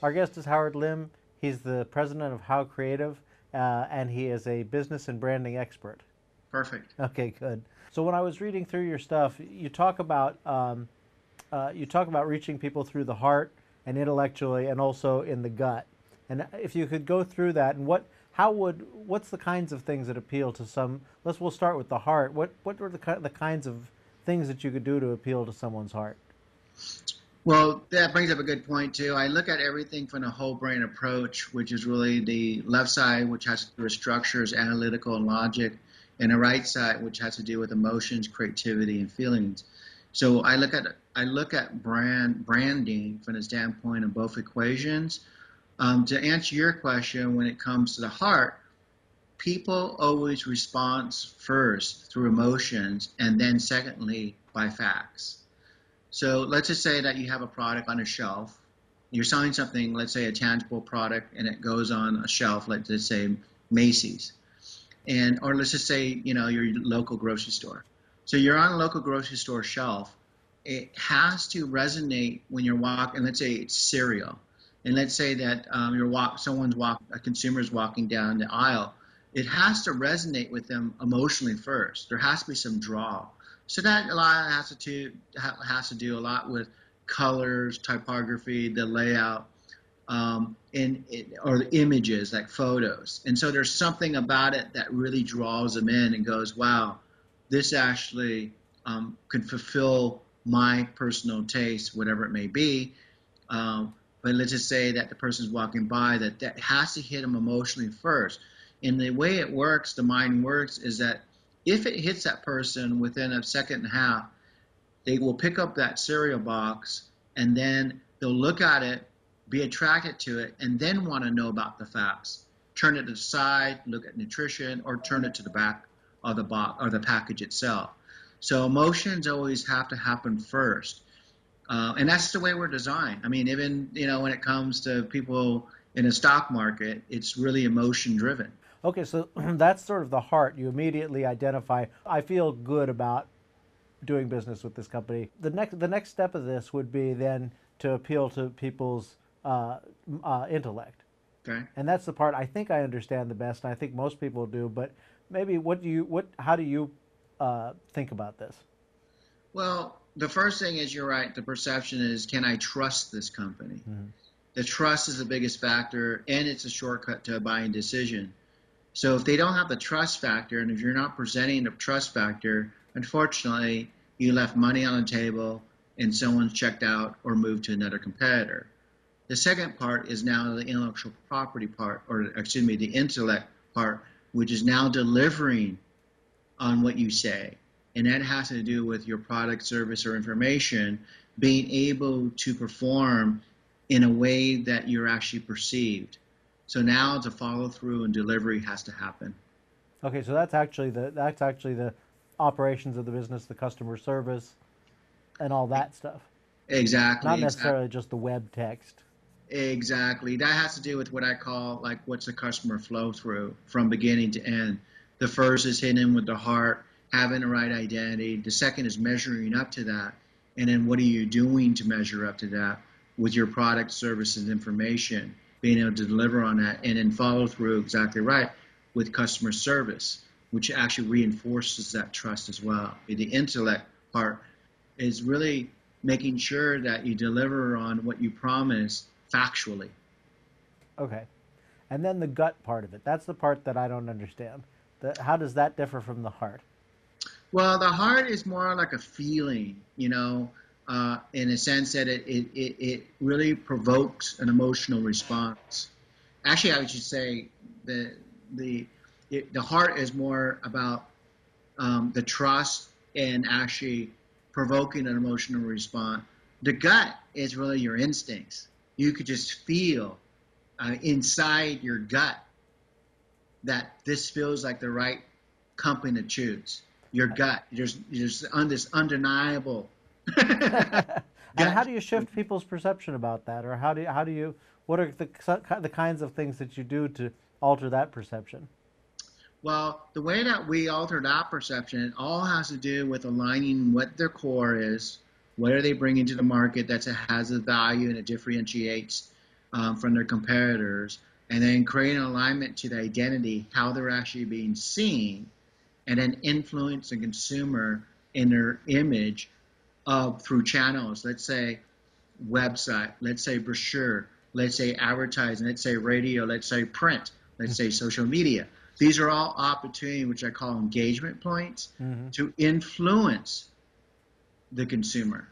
Our guest is Howard Lim. He's the president of How Creative, and he is a business and branding expert. Perfect. Okay, good. So when I was reading through your stuff, you talk about reaching people through the heart and intellectually, and also in the gut. And if you could go through that, and what's the kinds of things that appeal to some? We'll start with the heart. What are the kinds of things that you could do to appeal to someone's heart? Well, that brings up a good point too. I look at everything from a whole brain approach, which is really the left side, which has to do with structures, analytical and logic, and the right side, which has to do with emotions, creativity, and feelings. So I look at branding from the standpoint of both equations. To answer your question, when it comes to the heart, people always respond first through emotions, and then secondly by facts. So let's just say that you have a product on a shelf. You're selling something, let's say a tangible product, and it goes on a shelf, let's just say Macy's. Or let's just say, your local grocery store. So you're on a local grocery store shelf. It has to resonate when you're walking, let's say it's cereal. And let's say that a consumer's walking down the aisle. It has to resonate with them emotionally first. There has to be some draw. So that a lot has to do a lot with colors, typography, the layout, or the images like photos. And so there's something about it that really draws them in and goes, wow, this actually can fulfill my personal taste, whatever it may be. But let's just say that the person's walking by, that has to hit them emotionally first. And the way it works, the mind works, is that if it hits that person within a second and a half, they will pick up that cereal box and then they'll look at it, be attracted to it, and then want to know about the facts. Turn it to the side, look at nutrition, or turn it to the back of the box or the package itself. So emotions always have to happen first. And that's the way we're designed. I mean, even, when it comes to people in a stock market, it's really emotion driven. Okay, so that's sort of the heart. You immediately identify, I feel good about doing business with this company. The next step of this would be then to appeal to people's intellect. Okay. And that's the part I think I understand the best, and I think most people do. But maybe how do you think about this? Well, the first thing is, you're right. The perception is, can I trust this company? Mm-hmm. The trust is the biggest factor, and it's a shortcut to a buying decision. So if they don't have the trust factor, and if you're not presenting the trust factor, unfortunately, you left money on the table and someone's checked out or moved to another competitor. The second part is now the intellectual property part, or excuse me, the intellect part, which is now delivering on what you say. And that has to do with your product, service, or information being able to perform in a way that you're actually perceived. So now the follow through and delivery has to happen. Okay, so that's actually the operations of the business, the customer service, and all that stuff. Not Exactly, necessarily just the web text. exactly. That has to do with what I call, like, what's the customer flow through from beginning to end. The first is hitting with the heart, having the right identity. The second is measuring up to that. And then what are you doing to measure up to that with your product, services, information, being able to deliver on that, and then follow through, exactly right, with customer service, which actually reinforces that trust as well. The intellect part is really making sure that you deliver on what you promise factually. Okay. And then the gut part of it. That's the part that I don't understand. How does that differ from the heart? Well, the heart is more like a feeling, in a sense that it really provokes an emotional response. Actually, I would just say the the heart is more about the trust and actually provoking an emotional response. The gut is really your instincts. You could just feel inside your gut that this feels like the right company to choose. Your gut, there's this undeniable And how gut. do you shift people's perception about that, or how do you what are the kinds of things that you do to alter that perception? Well, the way that we alter that perception, it all has to do with aligning what their core is, what are they bringing to the market that has a value and it differentiates, from their competitors, and then create an alignment to the identity, how they're actually being seen, and then influence the consumer in their image through channels. Let's say website, let's say brochure, let's say advertising, let's say radio, let's say print, let's say social media. These are all opportunities, which I call engagement points, to influence the consumer.